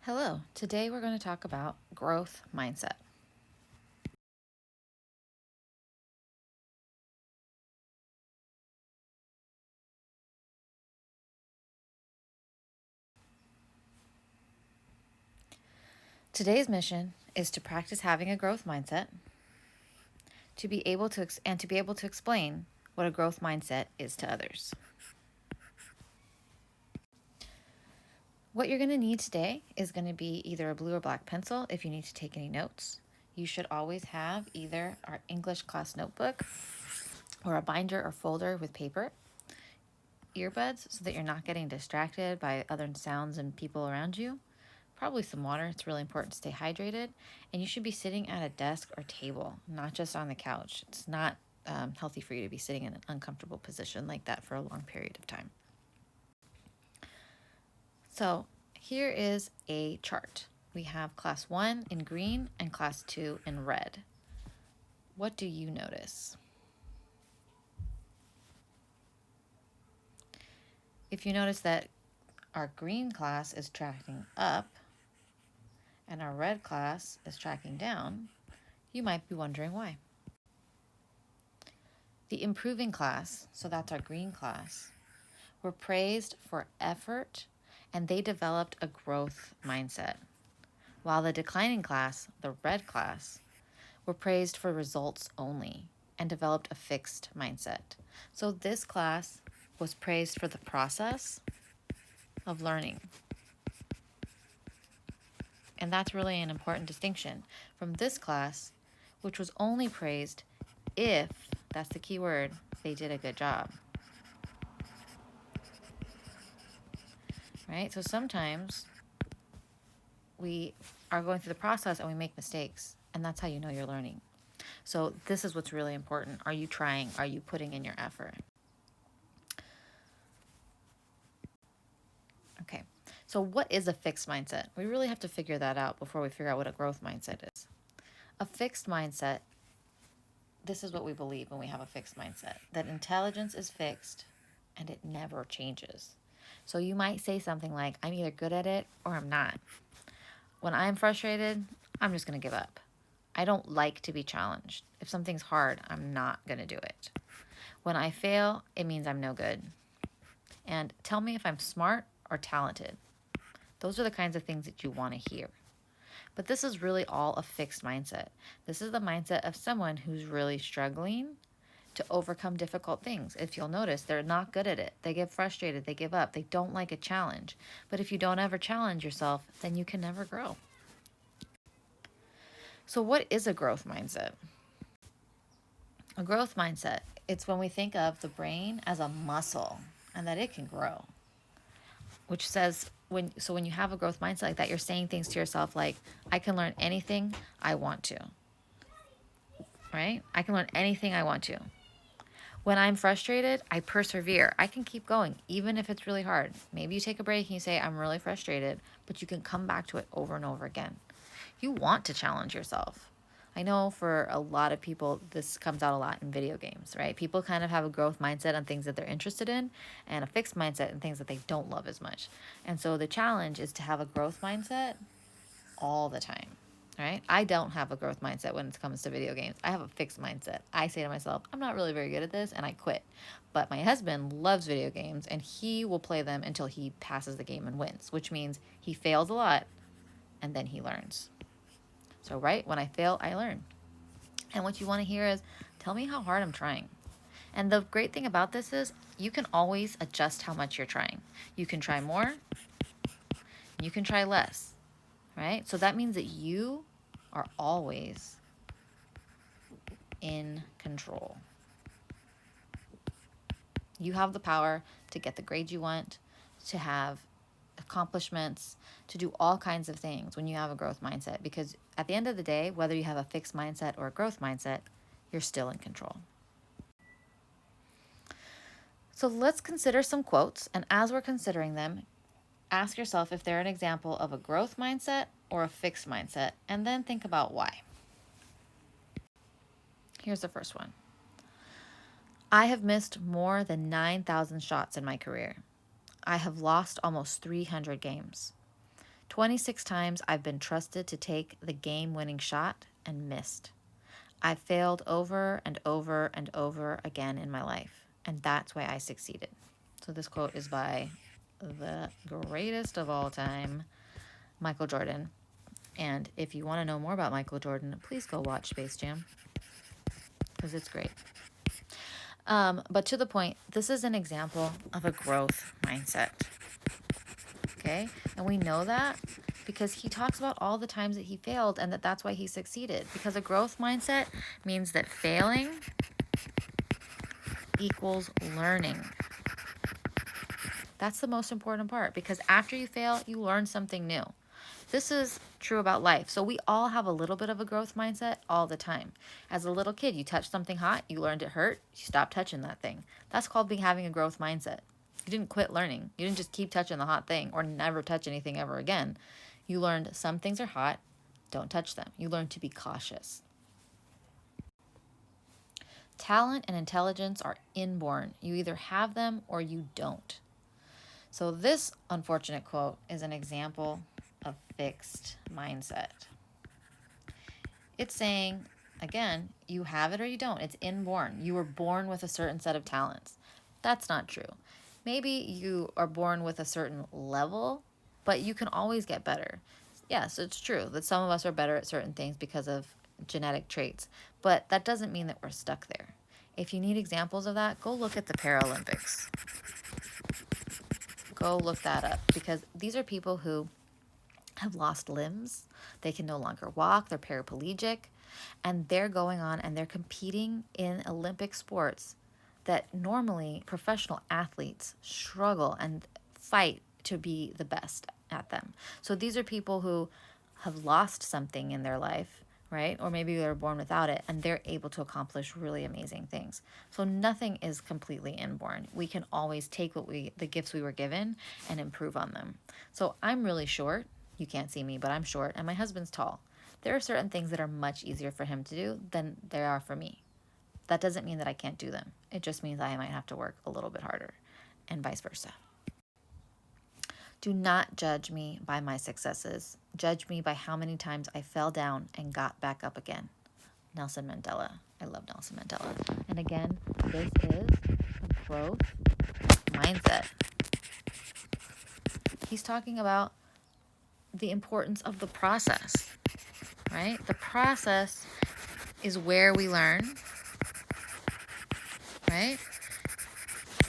Hello, today we're going to talk about growth mindset. Today's mission is to practice having a growth mindset, to be able to explain what a growth mindset is to others. What you're going to need today is going to be either a blue or black pencil if you need to take any notes. You should always have either our English class notebook or a binder or folder with paper, earbuds so that you're not getting distracted by other sounds and people around you, probably some water. It's really important to stay hydrated, and you should be sitting at a desk or table, not just on the couch. It's not healthy for you to be sitting in an uncomfortable position like that for a long period of time. So here is a chart. We have class 1 in green and class 2 in red. What do you notice? If you notice that our green class is tracking up and our red class is tracking down, you might be wondering why. The improving class, so that's our green class, were praised for effort and they developed a growth mindset. While the declining class, the red class, were praised for results only and developed a fixed mindset. So this class was praised for the process of learning. And that's really an important distinction from this class, which was only praised if, that's the key word, they did a good job. Right? So sometimes we are going through the process and we make mistakes, and that's how you know you're learning. So this is what's really important. Are you trying? Are you putting in your effort? Okay. So what is a fixed mindset? We really have to figure that out before we figure out what a growth mindset is. A fixed mindset, this is what we believe when we have a fixed mindset, that intelligence is fixed and it never changes. So you might say something like, I'm either good at it or I'm not. When I'm frustrated, I'm just going to give up. I don't like to be challenged. If something's hard, I'm not going to do it. When I fail, it means I'm no good. And tell me if I'm smart or talented. Those are the kinds of things that you want to hear. But this is really all a fixed mindset. This is the mindset of someone who's really struggling to overcome difficult things. If you'll notice, they're not good at it. They get frustrated, they give up, they don't like a challenge. But if you don't ever challenge yourself, then you can never grow. So what is a growth mindset? A growth mindset, it's when we think of the brain as a muscle and that it can grow. Which says, when you have a growth mindset like that, you're saying things to yourself like, I can learn anything I want to. Right? I can learn anything I want to. When I'm frustrated, I persevere. I can keep going, even if it's really hard. Maybe you take a break and you say, I'm really frustrated, but you can come back to it over and over again. You want to challenge yourself. I know for a lot of people, this comes out a lot in video games, right? People kind of have a growth mindset on things that they're interested in and a fixed mindset on things that they don't love as much. And so the challenge is to have a growth mindset all the time. Right? I don't have a growth mindset when it comes to video games. I have a fixed mindset. I say to myself, I'm not really very good at this, and I quit. But my husband loves video games, and he will play them until he passes the game and wins, which means he fails a lot, and then he learns. So, right, when I fail, I learn. And what you want to hear is, tell me how hard I'm trying. And the great thing about this is you can always adjust how much you're trying. You can try more, you can try less, right? So that means that you are always in control. You have the power to get the grades you want, to have accomplishments, to do all kinds of things when you have a growth mindset. Because at the end of the day, whether you have a fixed mindset or a growth mindset, you're still in control. So let's consider some quotes. And as we're considering them, ask yourself if they're an example of a growth mindset or a fixed mindset, and then think about why. Here's the first one. I have missed more than 9,000 shots in my career. I have lost almost 300 games. 26 times I've been trusted to take the game-winning shot and missed. I've failed over and over and over again in my life, and that's why I succeeded. So this quote is by the greatest of all time, Michael Jordan. And if you want to know more about Michael Jordan, please go watch Space Jam, because it's great. But to the point, this is an example of a growth mindset. Okay? And we know that because he talks about all the times that he failed and that's why he succeeded. Because a growth mindset means that failing equals learning. That's the most important part, because after you fail, you learn something new. This is true about life. So we all have a little bit of a growth mindset all the time. As a little kid, you touch something hot, you learned it hurt, you stopped touching that thing. That's called having a growth mindset. You didn't quit learning. You didn't just keep touching the hot thing or never touch anything ever again. You learned some things are hot, don't touch them. You learned to be cautious. Talent and intelligence are inborn. You either have them or you don't. So this unfortunate quote is an example of fixed mindset. It's saying, again, you have it or you don't. It's inborn. You were born with a certain set of talents. That's not true. Maybe you are born with a certain level, but you can always get better. Yes, it's true that some of us are better at certain things because of genetic traits, but that doesn't mean that we're stuck there. If you need examples of that, go look at the Paralympics. Go look that up, because these are people who have lost limbs. They can no longer walk. They're paraplegic, and they're going on and they're competing in Olympic sports that normally professional athletes struggle and fight to be the best at them. So these are people who have lost something in their life, right? Or maybe they were born without it, and they're able to accomplish really amazing things. So nothing is completely inborn. We can always take the gifts we were given and improve on them. So I'm really short. You can't see me, but I'm short, and my husband's tall. There are certain things that are much easier for him to do than they are for me. That doesn't mean that I can't do them. It just means I might have to work a little bit harder, and vice versa. Do not judge me by my successes. Judge me by how many times I fell down and got back up again. Nelson Mandela. I love Nelson Mandela. And again, this is a growth mindset. He's talking about the importance of the process, right? The process is where we learn, right?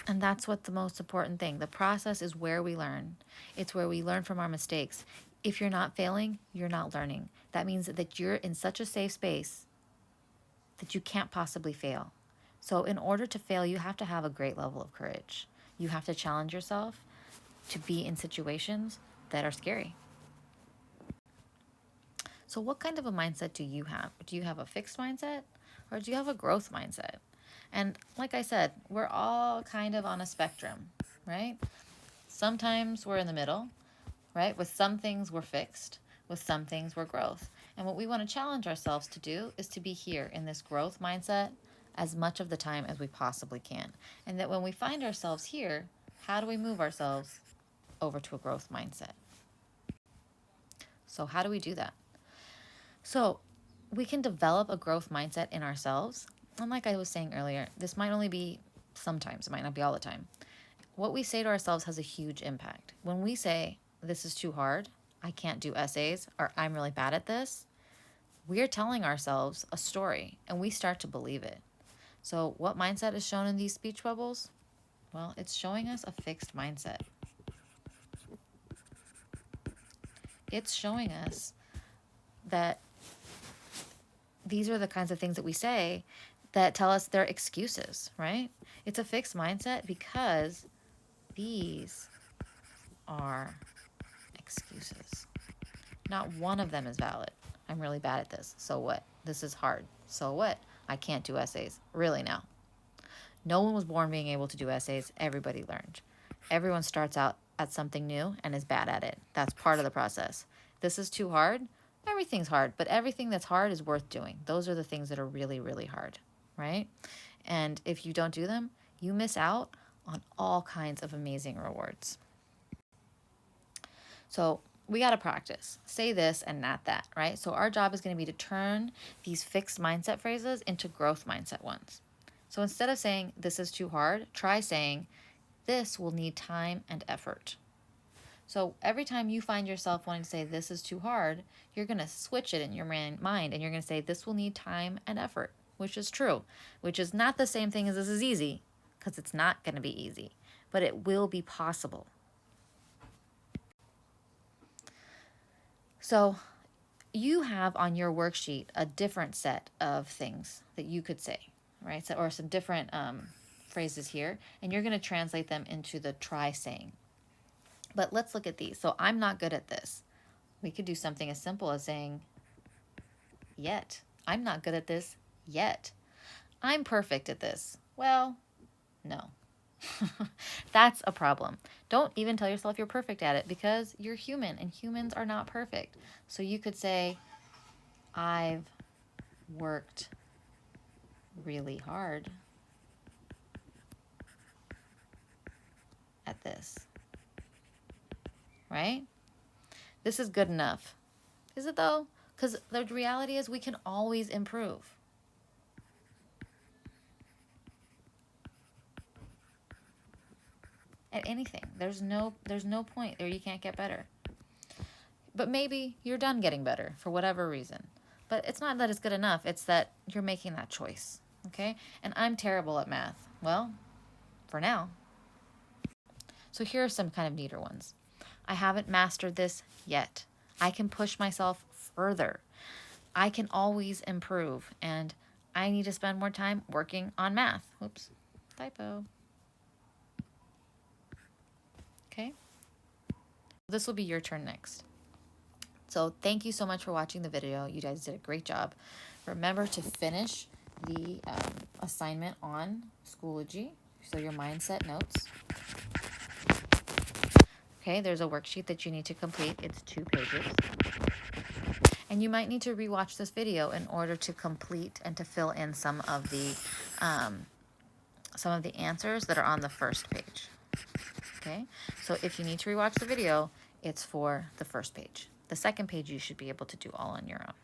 And that's what the most important thing. The process is where we learn. It's where we learn from our mistakes. If you're not failing, you're not learning. That means that you're in such a safe space that you can't possibly fail. So in order to fail, you have to have a great level of courage. You have to challenge yourself to be in situations that are scary. So what kind of a mindset do you have? Do you have a fixed mindset, or do you have a growth mindset? And like I said, we're all kind of on a spectrum, right? Sometimes we're in the middle, right? With some things we're fixed, with some things we're growth. And what we want to challenge ourselves to do is to be here in this growth mindset as much of the time as we possibly can. And that when we find ourselves here, how do we move ourselves over to a growth mindset? So how do we do that? So we can develop a growth mindset in ourselves. And like I was saying earlier, this might only be sometimes, it might not be all the time. What we say to ourselves has a huge impact. When we say, this is too hard, I can't do essays, or I'm really bad at this, we're telling ourselves a story, and we start to believe it. So what mindset is shown in these speech bubbles? Well, it's showing us a fixed mindset. It's showing us that these are the kinds of things that we say that tell us they're excuses, right? It's a fixed mindset because these are excuses. Not one of them is valid. I'm really bad at this. So what? This is hard. So what? I can't do essays. Really now. No one was born being able to do essays. Everybody learned. Everyone starts out at something new and is bad at it. That's part of the process. This is too hard. Everything's hard, but everything that's hard is worth doing. Those are the things that are really, really hard, right? And if you don't do them, you miss out on all kinds of amazing rewards. So we got to practice. Say this and not that, right? So our job is going to be to turn these fixed mindset phrases into growth mindset ones. So instead of saying, this is too hard, try saying, this will need time and effort. So every time you find yourself wanting to say, this is too hard, you're going to switch it in your mind and you're going to say, this will need time and effort, which is true, which is not the same thing as this is easy, because it's not going to be easy, but it will be possible. So you have on your worksheet a different set of things that you could say, right? So, or some different phrases here, and you're going to translate them into the try saying. But let's look at these. So I'm not good at this. We could do something as simple as saying, yet. I'm not good at this yet. I'm perfect at this. Well, no. That's a problem. Don't even tell yourself you're perfect at it, because you're human and humans are not perfect. So you could say, I've worked really hard at this. Right? This is good enough. Is it though? Because the reality is we can always improve. At anything. There's no point there you can't get better. But maybe you're done getting better for whatever reason. But it's not that it's good enough. It's that you're making that choice. Okay? And I'm terrible at math. Well, for now. So here are some kind of neater ones. I haven't mastered this yet. I can push myself further. I can always improve. And I need to spend more time working on math. Oops, typo. Okay? This will be your turn next. So thank you so much for watching the video. You guys did a great job. Remember to finish the assignment on Schoology, so your mindset notes. Okay, there's a worksheet that you need to complete. It's 2 pages. And you might need to rewatch this video in order to complete and to fill in some of the answers that are on the first page. Okay, so if you need to rewatch the video, it's for the first page. The second page you should be able to do all on your own.